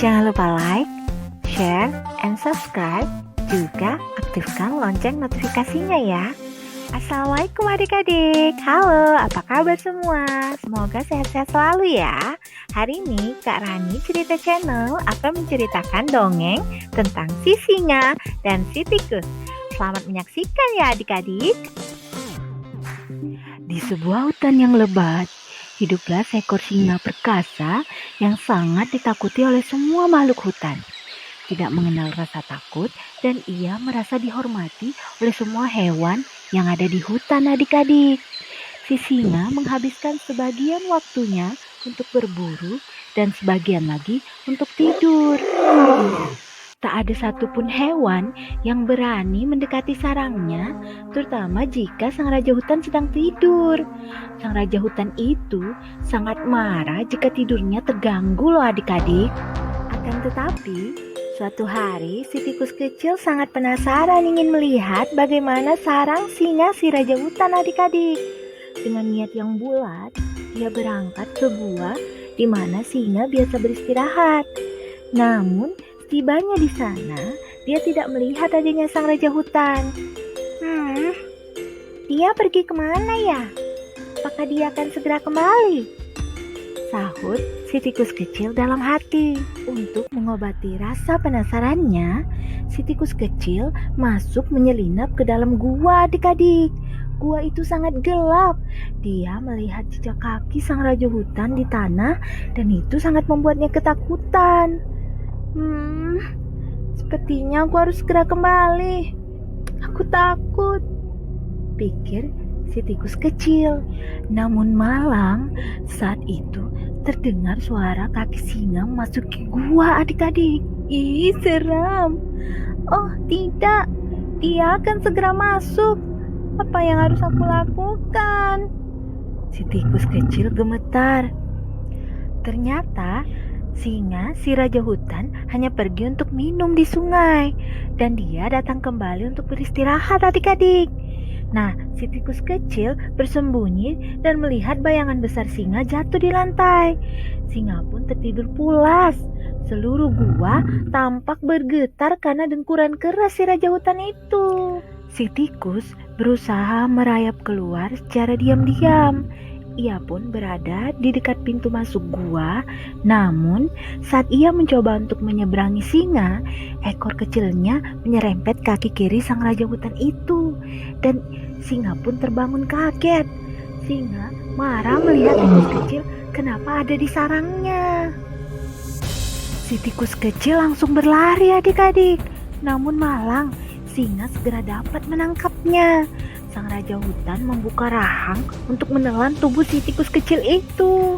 Jangan lupa like, share, and subscribe. Juga aktifkan lonceng notifikasinya ya. Assalamualaikum adik-adik. Halo, apa kabar semua? Semoga sehat-sehat selalu ya. Hari ini Kak Rani Cerita Channel akan menceritakan dongeng tentang si singa dan si tikus. Selamat menyaksikan ya adik-adik. Di sebuah hutan yang lebat, hiduplah seekor singa perkasa yang sangat ditakuti oleh semua makhluk hutan. Tidak mengenal rasa takut dan ia merasa dihormati oleh semua hewan yang ada di hutan adik-adik. Si singa menghabiskan sebagian waktunya untuk berburu dan sebagian lagi untuk tidur. Tak ada satupun hewan yang berani mendekati sarangnya, terutama jika sang raja hutan sedang tidur. Sang raja hutan itu sangat marah jika tidurnya terganggu loh adik-adik. Akan tetapi, suatu hari si tikus kecil sangat penasaran ingin melihat bagaimana sarang singa si raja hutan adik-adik. Dengan niat yang bulat, dia berangkat ke gua di mana singa biasa beristirahat. Namun, setibanya di sana, dia tidak melihat adanya sang raja hutan. Dia pergi kemana ya? Apakah dia akan segera kembali? Sahut si tikus kecil dalam hati. Untuk mengobati rasa penasarannya, si tikus kecil masuk menyelinap ke dalam gua adik-adik. Gua itu sangat gelap. Dia melihat jejak kaki sang raja hutan di tanah dan itu sangat membuatnya ketakutan. Sepertinya aku harus segera kembali. Aku takut, pikir si tikus kecil. Namun malang saat itu terdengar suara kaki singa memasuki gua adik-adik. Ih, seram. Oh tidak, dia akan segera masuk. Apa yang harus aku lakukan? Si tikus kecil gemetar. Ternyata singa si raja hutan hanya pergi untuk minum di sungai dan dia datang kembali untuk beristirahat adik-adik. Nah, si tikus kecil bersembunyi dan melihat bayangan besar singa jatuh di lantai. Singa pun tertidur pulas. Seluruh gua tampak bergetar karena dengkuran keras si raja hutan itu. Si tikus berusaha merayap keluar secara diam-diam. Ia pun berada di dekat pintu masuk gua. Namun, saat ia mencoba untuk menyeberangi singa, ekor kecilnya menyerempet kaki kiri sang raja hutan itu. Dan singa pun terbangun kaget. Singa marah melihat tikus kecil kenapa ada di sarangnya. Si tikus kecil langsung berlari adik-adik. Namun malang, singa segera dapat menangkapnya. Sang raja hutan membuka rahang untuk menelan tubuh si tikus kecil itu.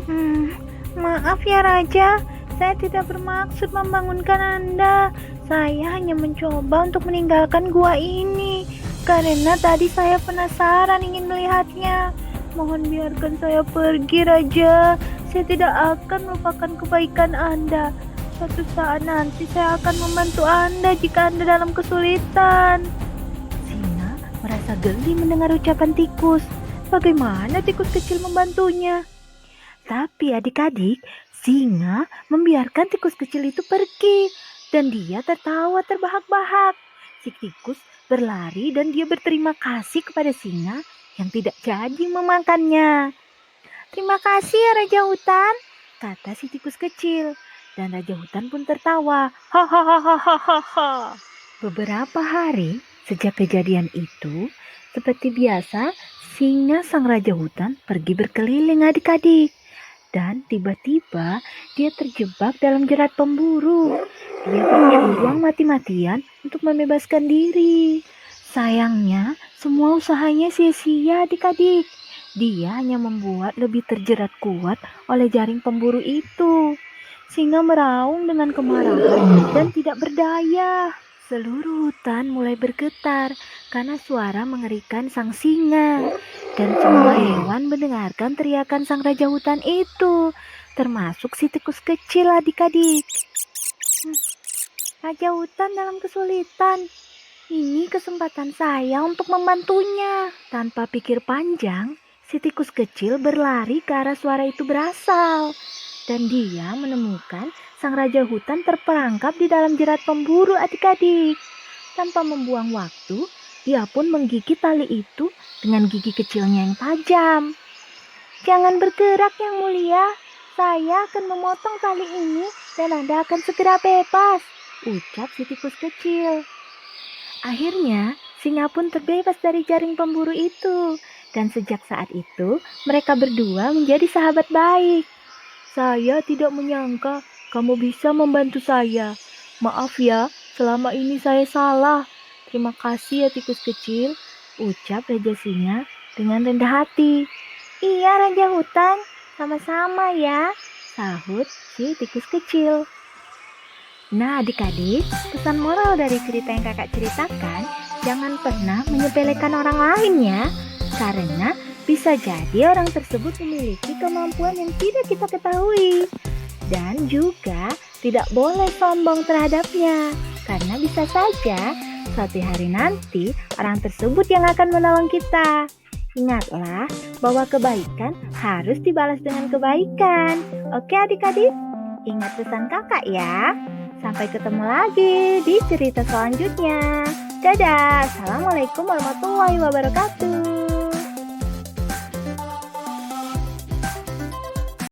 Maaf ya raja, saya tidak bermaksud membangunkan Anda. Saya hanya mencoba untuk meninggalkan gua ini karena tadi saya penasaran ingin melihatnya. Mohon biarkan saya pergi raja. Saya tidak akan melupakan kebaikan Anda. Suatu saat nanti saya akan membantu Anda jika Anda dalam kesulitan. Merasa geli mendengar ucapan tikus. Bagaimana tikus kecil membantunya? Tapi adik-adik, singa membiarkan tikus kecil itu pergi dan dia tertawa terbahak-bahak. Si tikus berlari dan dia berterima kasih kepada singa yang tidak jadi memakannya. Terima kasih ya Raja Hutan, kata si tikus kecil. Dan Raja Hutan pun tertawa. Hahaha. Beberapa hari sejak kejadian itu, seperti biasa, singa sang raja hutan pergi berkeliling adik-adik. Dan tiba-tiba dia terjebak dalam jerat pemburu. Dia berjuang mati-matian untuk membebaskan diri. Sayangnya, semua usahanya sia-sia adik-adik. Dia hanya membuat lebih terjerat kuat oleh jaring pemburu itu. Singa meraung dengan kemarahan dan tidak berdaya. Seluruh hutan mulai bergetar karena suara mengerikan sang singa. Dan semua hewan mendengarkan teriakan sang raja hutan itu, termasuk si tikus kecil adik-adik. Raja hutan dalam kesulitan. Ini kesempatan saya untuk membantunya. Tanpa pikir panjang, si tikus kecil berlari ke arah suara itu berasal. Dan dia menemukan sang raja hutan terperangkap di dalam jerat pemburu adik-adik. Tanpa membuang waktu, dia pun menggigit tali itu dengan gigi kecilnya yang tajam. "Jangan bergerak, Yang Mulia. Saya akan memotong tali ini dan Anda akan segera bebas," ucap si tikus kecil. Akhirnya, singa pun terbebas dari jaring pemburu itu. Dan sejak saat itu, mereka berdua menjadi sahabat baik. "Saya tidak menyangka kamu bisa membantu saya. Maaf ya, selama ini saya salah. Terima kasih ya tikus kecil," ucap Raja Singa dengan rendah hati. "Iya Raja Hutan, sama-sama ya," sahut si tikus kecil. Nah adik-adik, pesan moral dari cerita yang kakak ceritakan, jangan pernah menyepelekan orang lain ya. Karena bisa jadi orang tersebut memiliki kemampuan yang tidak kita ketahui. Dan juga tidak boleh sombong terhadapnya. Karena bisa saja suatu hari nanti orang tersebut yang akan menolong kita. Ingatlah bahwa kebaikan harus dibalas dengan kebaikan. Oke adik-adik, ingat pesan kakak ya. Sampai ketemu lagi di cerita selanjutnya. Dadah, Assalamualaikum warahmatullahi wabarakatuh.